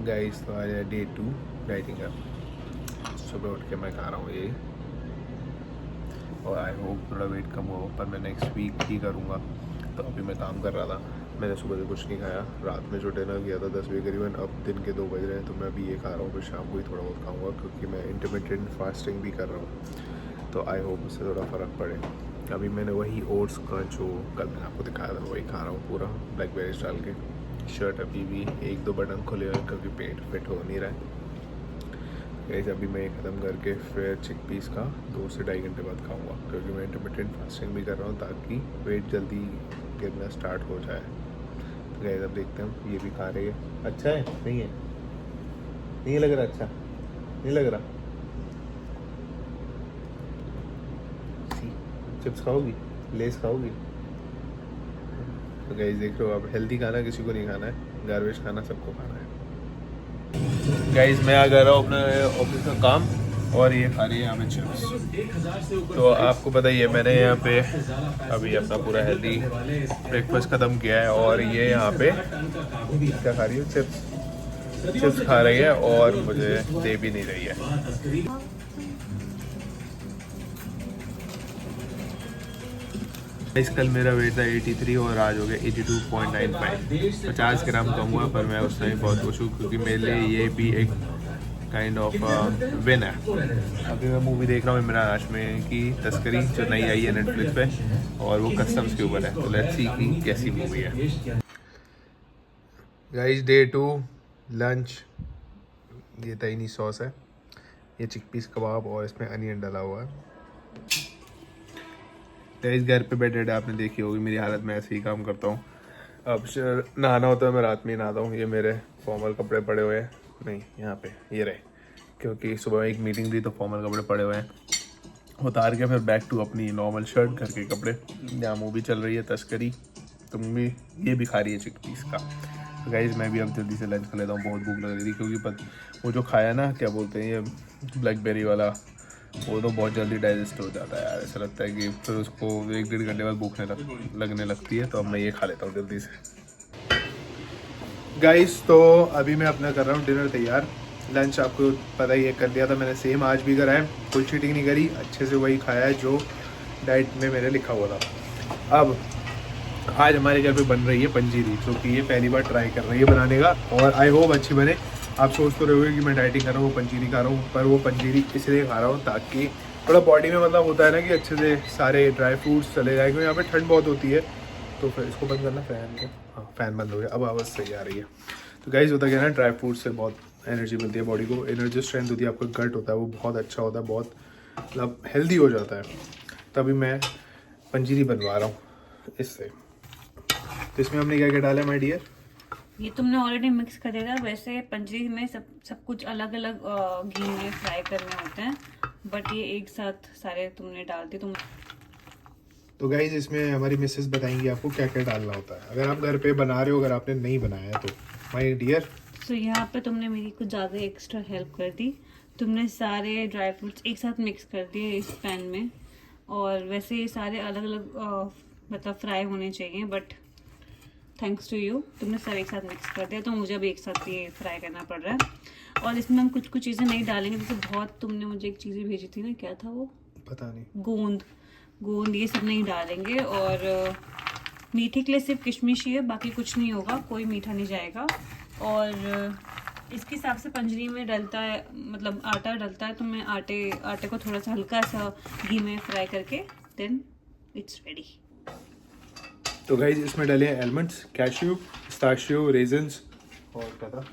Guys तो आज है डे 2 डाइटिंग का। सुबह उठ के मैं खा रहा हूँ ये, और आई होप थोड़ा वेट कम हो, पर मैं नेक्स्ट वीक ही करूँगा। तो अभी मैं काम कर रहा था, मैंने सुबह से कुछ नहीं खाया। रात में जो डिनर किया था 10 बजे करीबन, अब दिन के 2 बज रहे हैं, तो मैं अभी ये खा रहा हूँ। फिर शाम को ही थोड़ा बहुत खाऊँगा, क्योंकि मैं इंटरमिटेंट फास्टिंग भी कर रहा हूँ, तो आई होप उससे थोड़ा फ़र्क पड़े। अभी मैंने वही ओट्स का जो कल मैंने आपको दिखाया था वही खा रहा हूँ पूरा, ब्लैकबेरीज डाल के। शर्ट अभी भी 1-2 बटन खुले हुए क्योंकि पेट फिट हो नहीं रहा है। गाइस अभी मैं ख़त्म करके फिर चिकपीस का 2 से 2.5 घंटे बाद खाऊंगा, क्योंकि मैं इंटरमिटेंट फास्टिंग भी कर रहा हूँ ताकि वेट जल्दी गिरना स्टार्ट हो जाए। तो गाइस अब देखते हैं, ये भी खा रही है। अच्छा है? नहीं है? नहीं लग रहा? अच्छा नहीं लग रहा? चिप्स खाओगी? लेस खाओगी? तो गाइस देख लो, अब हेल्दी खाना किसी को नहीं खाना है, गार्बेज खाना सबको खाना है। गाइस मैं आ कर रहा हूँ अपने ऑफिस का काम, और ये खा रही है यहाँ पे चिप्स। तो आपको पता ही है, मैंने यहाँ पे अभी अपना पूरा हेल्दी ब्रेकफास्ट ख़त्म किया है, और ये यहाँ पे क्या खा रही है? चिप्स खा रही है, और मुझे दे भी नहीं रही है। इस कल मेरा वेट था 83 और आज हो गया 82.95। 50 ग्राम कम हुआ, पर मैं उस टाइम बहुत खुश हूँ, क्योंकि मेरे लिए ये भी एक काइंड ऑफ विन है। अभी मैं मूवी देख रहा हूँ इमरान हाशमी की तस्करी, जो नई आई है नेटफ्लिक्स पे, और वो कस्टम्स के ऊपर है। तो लेट्स सी कि कैसी मूवी है। गाइस डे 2 लंच, ये तहीनी सॉस है, ये चिकपीस कबाब, और इसमें अनियन डाला हुआ है। इस घर पे बैठे बैठे आपने देखी होगी मेरी हालत, मैं ऐसे ही काम करता हूँ। अब नहाना होता है, मैं रात में ही नहाता हूँ। ये मेरे फॉर्मल कपड़े पड़े हुए हैं, नहीं यहाँ पे ये रहे, क्योंकि सुबह एक मीटिंग थी तो फॉर्मल कपड़े पड़े हुए हैं। उतार के फिर बैक टू अपनी नॉर्मल शर्ट, घर के कपड़े। यहाँ मूवी चल रही है तस्करी, तुम भी ये भी खा रही है चिकपीस का। तो गाइस मैं भी अब जल्दी से लंच कर लेता हूँ, बहुत भूख लग रही थी, क्योंकि वो जो खाया ना, क्या बोलते हैं ये ब्लैकबेरी वाला, वो तो बहुत जल्दी डाइजेस्ट हो जाता है यार। ऐसा लगता है कि फिर उसको 1-1.5 घंटे बाद भूख लगने लगती है। तो अब मैं ये खा लेता हूँ जल्दी से। गाइस तो अभी मैं अपना कर रहा हूँ डिनर तैयार। लंच आपको पता ही है, कर लिया था मैंने, सेम आज भी करा है, कोई चीटिंग नहीं करी, अच्छे से वही खाया है जो डाइट में मेरे लिखा हुआ था। अब आज हमारे घर पे बन रही है पंजीरी, जो कि ये पहली बार ट्राई कर रही है बनाने का, और आई होप अच्छी बने। आप सोच तो रहे होगे कि मैं डाइटिंग कर रहा हूँ, वो पंजीरी खा रहा हूँ, पर वो पंजीरी इसलिए खा रहा हूँ ताकि थोड़ा बॉडी में मतलब होता है ना कि अच्छे से सारे ड्राई फ्रूट्स चले जाए, क्योंकि यहाँ पे ठंड बहुत होती है। तो फिर इसको बंद करना, फ़ैन को। हाँ फैन बंद हो गया, अब आवाज़ सही आ रही है। तो गाइस होता क्या है ना, ड्राई फ्रूट से बहुत एनर्जी मिलती है बॉडी को, एनर्जी स्ट्रेंथ होती है, आपका गट होता है वो बहुत अच्छा होता है, बहुत मतलब हेल्दी हो जाता है। तभी मैं पंजीरी बनवा रहा हूँ इससे। तो इसमें हमने क्या क्या डाला है माय डियर? ये तुमने ऑलरेडी मिक्स कर दिया था। वैसे पंजीरी में सब कुछ अलग अलग घी में फ्राई करने होते हैं, बट ये एक साथ सारे तुमने डाल दिए। तुम तो गाइज इसमें हमारी मिसेस बताएंगी आपको क्या क्या डालना होता है, अगर आप घर पे बना रहे हो, अगर आपने नहीं बनाया तो माय डियर। तो यहाँ पे तुमने मेरी कुछ ज़्यादा एक्स्ट्रा हेल्प कर दी। तुमने सारे ड्राई फ्रूट्स एक साथ मिक्स कर दिए इस पैन में, और वैसे ये सारे अलग अलग मतलब फ्राई होने चाहिए, बट थैंक्स टू यू तुमने सब एक साथ मिक्स कर दिया, तो मुझे अब एक साथ ये फ्राई करना पड़ रहा है। और इसमें हम कुछ कुछ चीज़ें नहीं डालेंगे, जैसे बहुत तुमने मुझे एक चीज़ें भेजी थी ना, क्या था वो? पता नहीं। गोंद गोंद ये सब नहीं डालेंगे। और मीठे के लिए सिर्फ किशमिश ही है, बाकी कुछ नहीं होगा, कोई मीठा नहीं जाएगा। और इसके हिसाब से पंजरी में डलता है, मतलब आटा डलता है, तो मैं आटे को थोड़ा सा हल्का सा घी में फ्राई करके देन इट्स रेडी। तो गाइज इसमें डाले हैं एलमंड्स, कैश्यू, पिस्ताशियो, रेजन्स, और क्या था?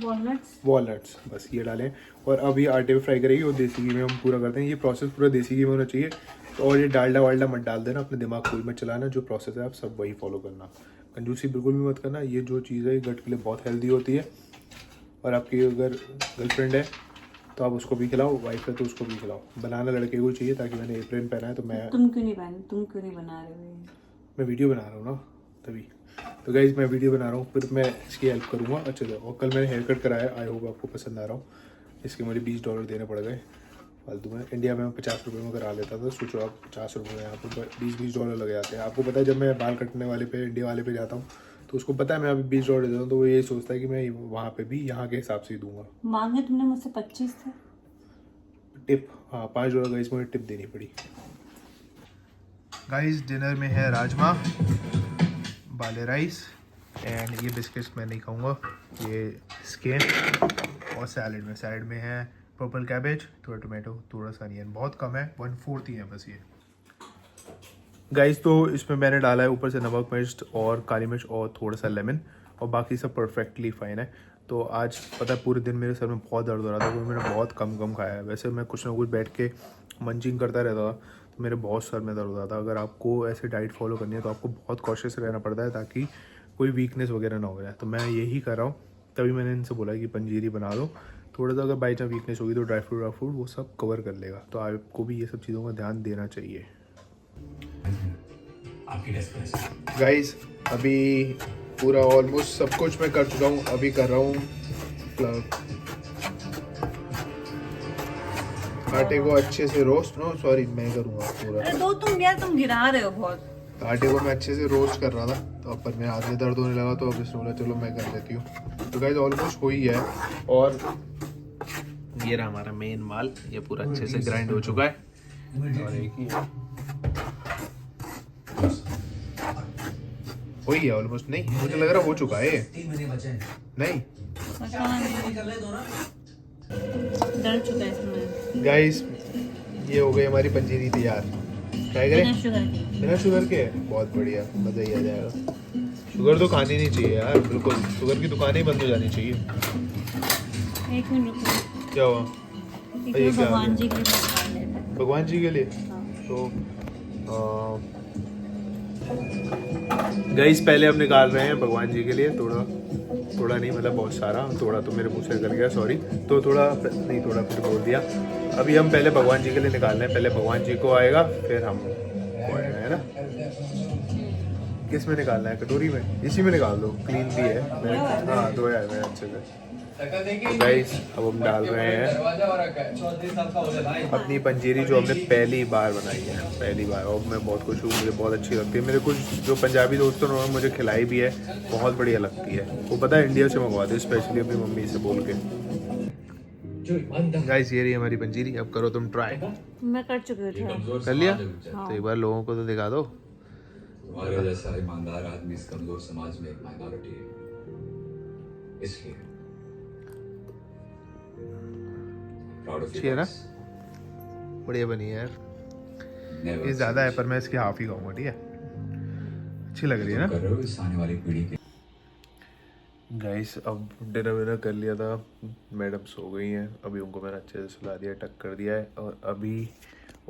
वॉलनट्स, बस ये डालें। और अब ये आटे में फ्राई करेगी, और देसी घी में हम पूरा करते हैं। ये प्रोसेस पूरा देसी घी में होना चाहिए। तो और ये डालडा वालडा मत डाल देना, अपने दिमाग कोई मत चलाना, जो प्रोसेस है आप सब वही फॉलो करना, कंजूसी बिल्कुल भी मत करना। ये जो चीज़ है ये गट के लिए बहुत हेल्दी होती है। और आपकी अगर गर्लफ्रेंड है तो आप उसको भी खिलाओ, वाइफ है तो उसको भी खिलाओ। बनाना लड़के को चाहिए, ताकि मैंने एप्रन पहना है तो तुम क्यों नहीं बना रहे हो? मैं वीडियो बना रहा हूँ ना तभी। तो गाइज मैं वीडियो बना रहा हूँ, फिर मैं इसकी हेल्प करूँगा अच्छे से। और कल मैंने हेयर कट कराया, आई होप आपको पसंद आ रहा हूँ। इसके मुझे $20 देने पड़ गए फालतू में। इंडिया में मैं 50 रुपये में करा लेता था, सोचो आप 50 रुपये में यहाँ पर $20 लग जाते हैं। आपको पता है जब मैं बाल कटने वाले पे, इंडिया वाले पे जाता हूँ तो उसको पता है मैं अभी $20 देता हूँ, तो वो यही सोचता है कि मैं वहाँ पे भी यहाँ के हिसाब से ही दूंगा। मांगे तुमने मुझसे 25 थे। टिप, हाँ $5 गाइस मुझे टिप देनी पड़ी। गाइस डिनर में है राजमा, बाले राइस एंड ये बिस्किट्स मैं नहीं खाऊंगा, ये स्किन, और सैलड में है पर्पल कैबेज, थोड़ा टोमेटो, थोड़ा सा अनियन, बहुत कम है, 1/4 ही है बस ये। गाइस तो इसमें मैंने डाला है ऊपर से नमक मिर्च और काली मिर्च और थोड़ा सा लेमन, और बाकी सब परफेक्टली फाइन है। तो आज पता है पूरे दिन मेरे सर में बहुत दर्द हो रहा था, क्योंकि मैंने बहुत कम खाया है। वैसे मैं कुछ ना कुछ बैठ के मंचिंग करता रहता था, तो मेरे बहुत सर में दर्द होता था। अगर आपको ऐसे डाइट फॉलो करनी है तो आपको बहुत कॉशियस रहना पड़ता है, ताकि कोई वीकनेस वगैरह ना हो जाए। तो मैं यही कर रहा हूँ, तभी मैंने इनसे बोला कि पंजीरी बना दो, थोड़ा सा अगर बाई चांस वीकनेस होगी तो ड्राई फ्रूट वो सब कवर कर लेगा। तो आपको भी ये सब चीज़ों का ध्यान देना चाहिए। गाइस अभी पूरा ऑलमोस्ट सब कुछ मैं कर चुका हूँ, अभी कर रहा हूँ आटे को अच्छे से रोस्ट, नो सॉरी मैं करूँगा पूरा। अरे दो तुम यार, तुम गिरा रहे हो बहुत। आटे को मैं अच्छे से रोस्ट कर रहा था, तो अब पर मेरे हाथ में दर्द होने लगा, तो अब इसने बोला चलो मैं कर लेती हूँ। तो गाइस ऑलमोस्ट हो ही है, और ये रहा हमारा मेन माल, ये पूरा अच्छे से ग्राइंड हो चुका है। और एक ही हो ही गया ऑलमोस्ट, नहीं मुझे लग रहा हो चुका है, 3 महीने बचे हैं। नहीं डर चुका है इसमें। गाइस ये हो गई हमारी पंजीरी तैयार। ट्राई करें शुगर की। बिना शुगर के, बहुत बढ़िया, मज़ा ही आ जाएगा। शुगर तो खानी नहीं चाहिए यार, बिल्कुल शुगर की दुकानें ही बंद हो जानी चाहिए। एक मिनट रुको, क्या हुआ? ये क्या भगवान जी के लिए निकाल लेते हैं। भगवान जी के लिए? हाँ। तो गाइस पहले हम निकाल रहे हैं भगवान जी के लिए, थोड़ा नहीं मतलब बहुत सारा, थोड़ा तो मेरे मुंह से निकल गया सॉरी, तो थोड़ा नहीं, थोड़ा फिर बोल दिया। अभी हम पहले भगवान जी के लिए निकाल रहे हैं, पहले भगवान जी को आएगा फिर हम को आएगा, है ना? किस में निकालना है? कटोरी में? इसी में निकाल दो, क्लीन भी है मैंने, हाँ धोया है मैंने अच्छे से। गाइस अब हम डाल रहे हैं अपनी पंजीरी, जो हमने पहली बार बनाई है, पहली बार, और मैं बहुत खुश हूँ, मुझे बहुत अच्छी लगती है। मेरे कुछ जो पंजाबी दोस्तों ने मुझे खिलाई भी है, बहुत बढ़िया लगती है। वो पता है इंडिया से मंगवाते हैं स्पेशली अपनी मम्मी से बोल के। गाइस ये रही हमारी पंजीरी, अब करो तुम ट्राई। मैं कर चुकी हूँ। कर लिया? हाँ। तो एक बार लोगों को तो दिखा दो। तुम्हारे जैसा ईमानदार आदमी इस कमजोर समाज में एक माइनॉरिटी है, इसलिए प्राउड ऑफ अच्छी है ना? बढ़िया बनी है यार, ये ज़्यादा है पर मैं इसकी हाफ ही खाऊंगा, ठीक है? अच्छी लग रही है ना? कर रहे हो इस आने वाली पीढ़ी के। गाइस अब डिनर विनर कर लिया था, मैडम सो गई हैं, अभी उनको मैंने अच्छे से सुला दिया, टक कर दिया है, और अभी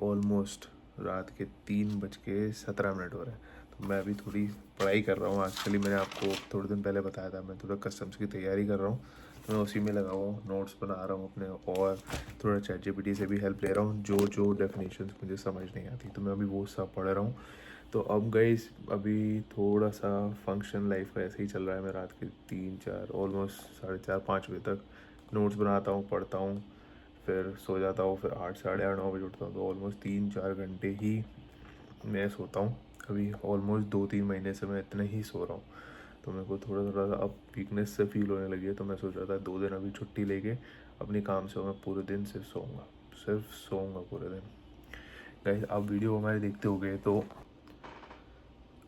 ऑलमोस्ट रात के 3:17 हो रहे हैं। तो मैं अभी थोड़ी पढ़ाई कर रहा हूँ। एक्चुअली मैंने आपको थोड़े दिन पहले बताया था, मैं थोड़ा कस्टम्स की तैयारी कर रहा हूँ, तो मैं उसी में लगा हुआ हूँ, नोट्स बना रहा हूँ अपने, और थोड़ा ChatGPT से भी हेल्प ले रहा हूँ, जो डेफिनेशंस मुझे समझ नहीं आती, तो मैं अभी वो सब पढ़ रहा हूँ। तो अब गाइस अभी थोड़ा सा फंक्शन लाइफ का ऐसे ही चल रहा है। मैं रात के 3-4 ऑलमोस्ट 4:30-5 बजे तक नोट्स बनाता हूँ, पढ़ता हूँ, फिर सो जाता हूँ, फिर 8 साढ़े 8-9 बजे उठता हूँ, तो ऑलमोस्ट 3-4 घंटे ही मैं सोता हूँ। अभी ऑलमोस्ट 2-3 महीने से मैं इतने ही सो रहा हूँ, तो मेरे को थोड़ा सा अब वीकनेस से फील होने लगी है। तो मैं सोच रहा था 2 दिन अभी छुट्टी लेके अपनी काम से मैं पूरे दिन सिर्फ सोऊंगा पूरे दिन। गाइस आप वीडियो हमारे देखते होगे तो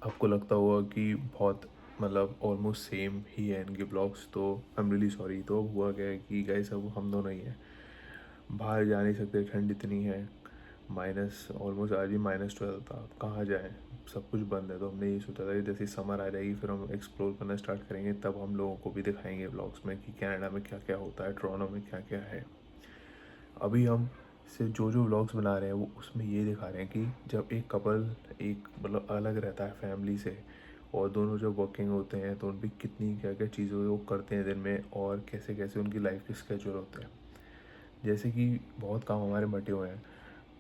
आपको लगता होगा कि बहुत मतलब ऑलमोस्ट सेम ही है इनके ब्लॉग्स, तो आई एम रियली सॉरी। तो हुआ क्या है कि गाइस अब हम दोनों ही हैं, बाहर जा नहीं सकते, ठंड इतनी है, माइनस ऑलमोस्ट आज ही -12 था, कहाँ जाएं, सब कुछ बंद है। तो हमने ये सोचा था कि जैसे समर आ जाएगी फिर हम एक्सप्लोर करना स्टार्ट करेंगे, तब हम लोगों को भी दिखाएंगे ब्लॉग्स में कि कनाडा में क्या क्या होता है, टोरंटो में क्या क्या है। अभी हम सिर्फ जो व्लॉग्स बना रहे हैं वो उसमें ये दिखा रहे हैं कि जब एक कपल एक मतलब अलग रहता है फैमिली से, और दोनों जब वर्किंग होते हैं तो उन पर कितनी क्या क्या चीज़ें वो करते हैं दिन में, और कैसे कैसे उनकी लाइफ के स्केड्यूल होते हैं। जैसे कि बहुत काम हमारे बटे हुए हैं,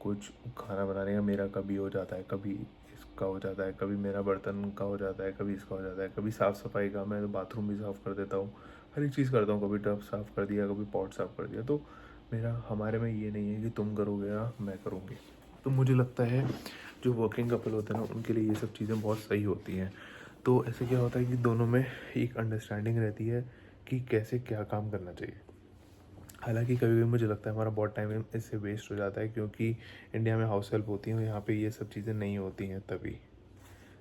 कुछ खाना बनाने का मेरा कभी हो जाता है, कभी इसका हो जाता है, कभी मेरा बर्तन का हो जाता है, कभी इसका हो जाता है, कभी साफ़ सफाई का, मैं तो बाथरूम भी साफ़ कर देता हूँ, हर एक चीज़ करता हूँ, कभी टब साफ़ कर दिया, कभी पॉट साफ़ कर दिया। तो मेरा हमारे में ये नहीं है कि तुम करोगे या मैं करूँगी। तो मुझे लगता है जो वर्किंग कपल होते हैं ना उनके लिए ये सब चीज़ें बहुत सही होती हैं। तो ऐसे क्या होता है कि दोनों में एक अंडरस्टैंडिंग रहती है कि कैसे क्या काम करना चाहिए। हालांकि कभी कभी मुझे लगता है हमारा बहुत टाइम इससे वेस्ट हो जाता है, क्योंकि इंडिया में हाउस हेल्प होती हैं, यहाँ पे ये सब चीज़ें नहीं होती हैं तभी।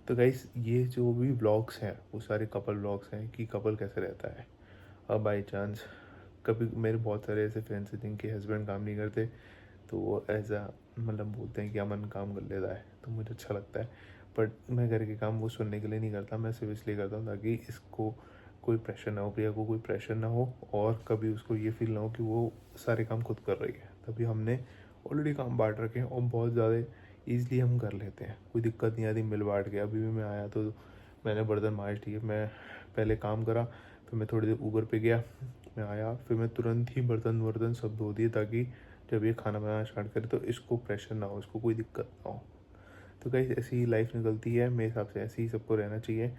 तो गाइस, ये जो भी ब्लॉग्स हैं वो सारे कपल ब्लॉग्स हैं कि कपल कैसे रहता है। अब बाई चांस कभी मेरे बहुत सारे ऐसे फ्रेंड्स हैं जिनके हस्बैंड काम नहीं करते, तो वो ऐसा मतलब बोलते हैं कि अमन काम कर लेता है, तो मुझे अच्छा लगता है। बट मैं घर के काम वो सुनने के लिए नहीं करता, मैं सिर्फ इसलिए करता हूँ ताकि इसको कोई प्रेशर ना हो, प्रिया को कोई प्रेशर ना हो, और कभी उसको ये फील ना हो कि वो सारे काम खुद कर रही है। तभी हमने ऑलरेडी काम बांट रखे हैं और बहुत ज़्यादा ईज़िली हम कर लेते हैं, कोई दिक्कत नहीं आती मिल बांट के। अभी भी मैं आया तो मैंने बर्तन मांज दिए, मैं पहले काम करा, फिर मैं थोड़ी देर ऊबर पे गया, मैं आया, फिर मैं तुरंत ही बर्तन वर्तन सब धो दिए, ताकि जब ये खाना बनाना स्टार्ट करे तो इसको प्रेशर ना हो, इसको कोई दिक्कत ना हो। तो गाइस, ऐसी ही लाइफ निकलती है, मेरे हिसाब से ऐसे ही सबको रहना चाहिए।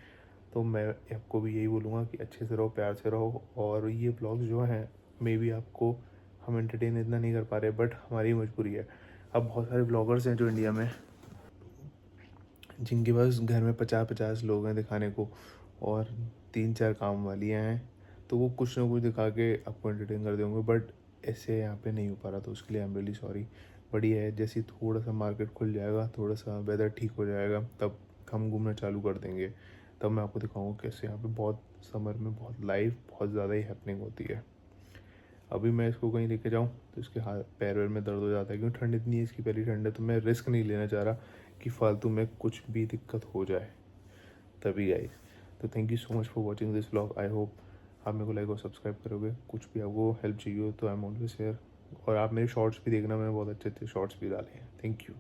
तो मैं आपको भी यही बोलूँगा कि अच्छे से रहो, प्यार से रहो। और ये ब्लॉग्स जो हैं, मे बी आपको हम एंटरटेन इतना नहीं कर पा रहे, बट हमारी मजबूरी है। अब बहुत सारे ब्लॉगर्स हैं जो इंडिया में, जिनके पास घर में 50-50 लोग हैं दिखाने को, और 3-4 काम वालियाँ हैं, तो वो कुछ ना कुछ दिखा के आपको एंटरटेन कर देंगे। बट ऐसे यहाँ पे नहीं हो पा रहा, तो उसके लिए आई एम रियली सॉरी। बढ़िया है, जैसे थोड़ा सा मार्केट खुल जाएगा, थोड़ा सा वेदर ठीक हो जाएगा, तब हम घूमना चालू कर देंगे। तब मैं आपको दिखाऊंगा कैसे यहाँ पे बहुत समर में बहुत लाइफ बहुत ज़्यादा ही हैपनिंग होती है। अभी मैं इसको कहीं लेके जाऊँ तो इसके हाथ पैर वैर में दर्द हो जाता है, क्योंकि ठंड इतनी है, इसकी पहली ठंड है, तो मैं रिस्क नहीं लेना चाह रहा कि फालतू में कुछ भी दिक्कत हो जाए। तभी गाइस, तो thank you so much for watching this vlog. I hope आप मेरे को लाइक और सब्सक्राइब करोगे। कुछ भी आपको हेल्प चाहिए हो तो आई एम ऑलवेज हियर। और आप मेरे शॉर्ट्स भी देखना, मैंने बहुत अच्छे अच्छे शॉर्ट्स भी डाले हैं। Thank you.